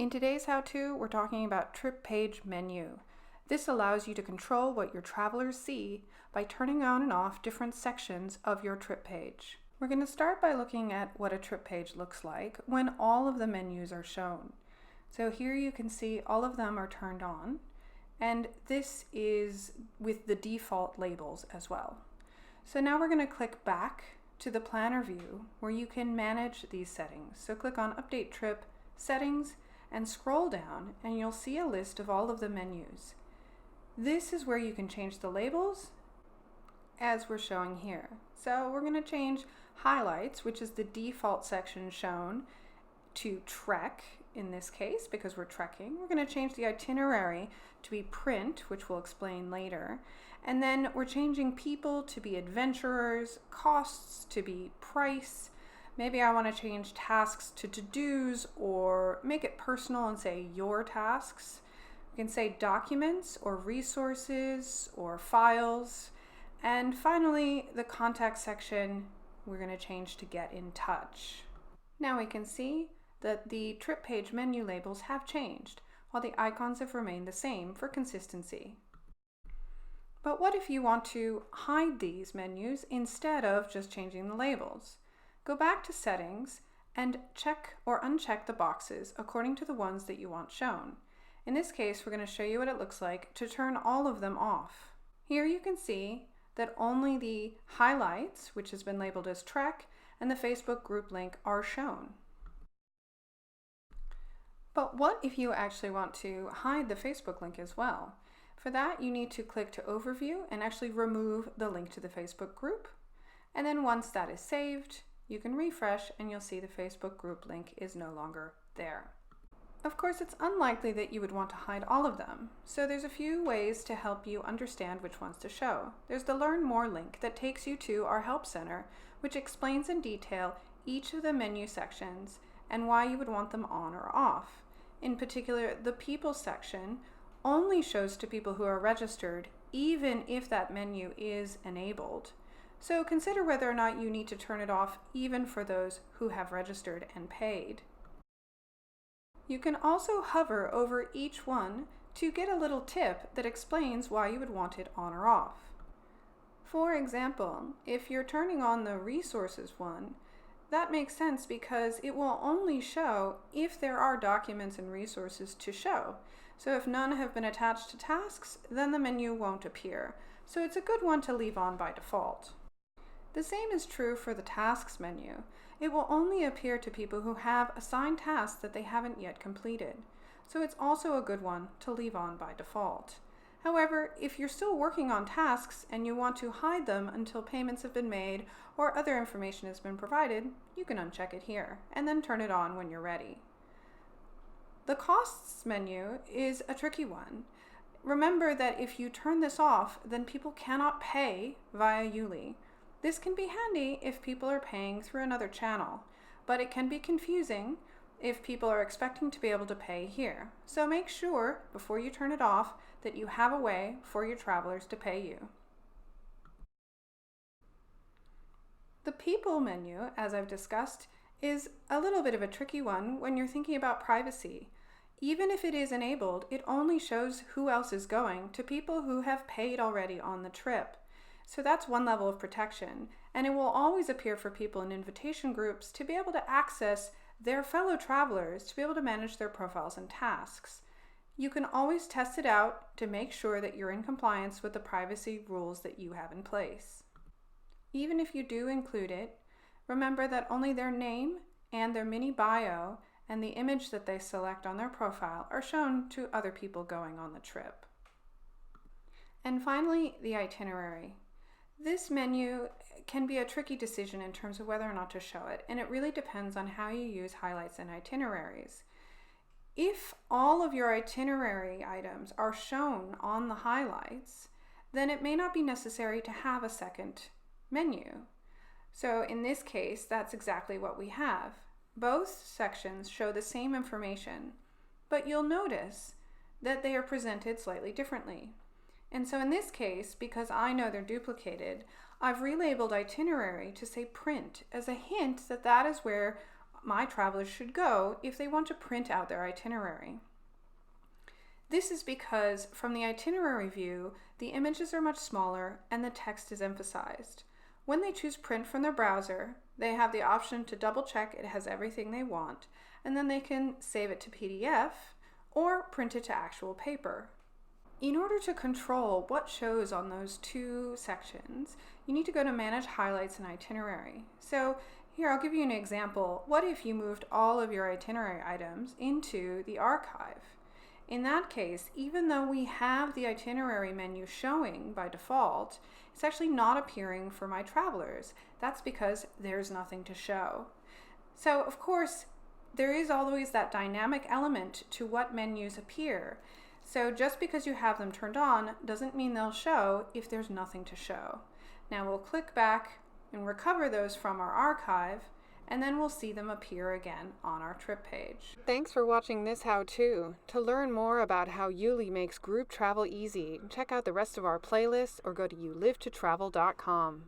In today's how-to, we're talking about TripPage menu. This allows you to control what your travelers see by turning on and off different sections of your trip page. We're going to start by looking at what a trip page looks like when all of the menus are shown. So here you can see all of them are turned on, and this is with the default labels as well. So now we're going to click back to the planner view where you can manage these settings. So click on Update Trip, Settings, and scroll down and you'll see a list of all of the menus. This is where you can change the labels as we're showing here. So we're going to change highlights, which is the default section shown, to trek in this case because we're trekking. We're going to change the itinerary to be print, which we'll explain later. And then we're changing people to be adventurers, costs to be price. Maybe I want to change tasks to to-dos or make it personal and say your tasks. We can say documents or resources or files. And finally, the contact section, we're going to change to get in touch. Now we can see that the trip page menu labels have changed, while the icons have remained the same for consistency. But what if you want to hide these menus instead of just changing the labels? Go back to Settings and check or uncheck the boxes according to the ones that you want shown. In this case, we're going to show you what it looks like to turn all of them off. Here you can see that only the highlights, which has been labeled as Trek, and the Facebook group link are shown. But what if you actually want to hide the Facebook link as well? For that, you need to click to Overview and actually remove the link to the Facebook group. And then once that is saved, you can refresh and you'll see the Facebook group link is no longer there. Of course, it's unlikely that you would want to hide all of them, so there's a few ways to help you understand which ones to show. There's the Learn More link that takes you to our Help Center, which explains in detail each of the menu sections and why you would want them on or off. In particular, the People section only shows to people who are registered, even if that menu is enabled. So consider whether or not you need to turn it off even for those who have registered and paid. You can also hover over each one to get a little tip that explains why you would want it on or off. For example, if you're turning on the Resources one, that makes sense because it will only show if there are documents and resources to show. So if none have been attached to tasks, then the menu won't appear. So it's a good one to leave on by default. The same is true for the Tasks menu. It will only appear to people who have assigned tasks that they haven't yet completed. So it's also a good one to leave on by default. However, if you're still working on tasks and you want to hide them until payments have been made or other information has been provided, you can uncheck it here and then turn it on when you're ready. The Costs menu is a tricky one. Remember that if you turn this off, then people cannot pay via YouLi. This can be handy if people are paying through another channel, but it can be confusing if people are expecting to be able to pay here. So make sure before you turn it off that you have a way for your travelers to pay you. The People menu, as I've discussed, is a little bit of a tricky one when you're thinking about privacy. Even if it is enabled, it only shows who else is going to people who have paid already on the trip. So that's one level of protection, and it will always appear for people in invitation groups to be able to access their fellow travelers to be able to manage their profiles and tasks. You can always test it out to make sure that you're in compliance with the privacy rules that you have in place. Even if you do include it, remember that only their name and their mini bio and the image that they select on their profile are shown to other people going on the trip. And finally, the itinerary. This menu can be a tricky decision in terms of whether or not to show it, and it really depends on how you use highlights and itineraries. If all of your itinerary items are shown on the highlights, then it may not be necessary to have a second menu. So in this case, that's exactly what we have. Both sections show the same information, but you'll notice that they are presented slightly differently. And so in this case, because I know they're duplicated, I've relabeled itinerary to say print as a hint that that is where my travelers should go if they want to print out their itinerary. This is because from the itinerary view, the images are much smaller and the text is emphasized. When they choose print from their browser, they have the option to double check it has everything they want, and then they can save it to PDF or print it to actual paper. In order to control what shows on those two sections, you need to go to Manage Highlights and Itinerary. So here, I'll give you an example. What if you moved all of your itinerary items into the archive? In that case, even though we have the itinerary menu showing by default, it's actually not appearing for my travelers. That's because there's nothing to show. So, of course, there is always that dynamic element to what menus appear. So just because you have them turned on doesn't mean they'll show if there's nothing to show. Now we'll click back and recover those from our archive, and then we'll see them appear again on our trip page. Thanks for watching this how-to. To learn more about how YouLi makes group travel easy, check out the rest of our playlist or go to youlivetotravel.com.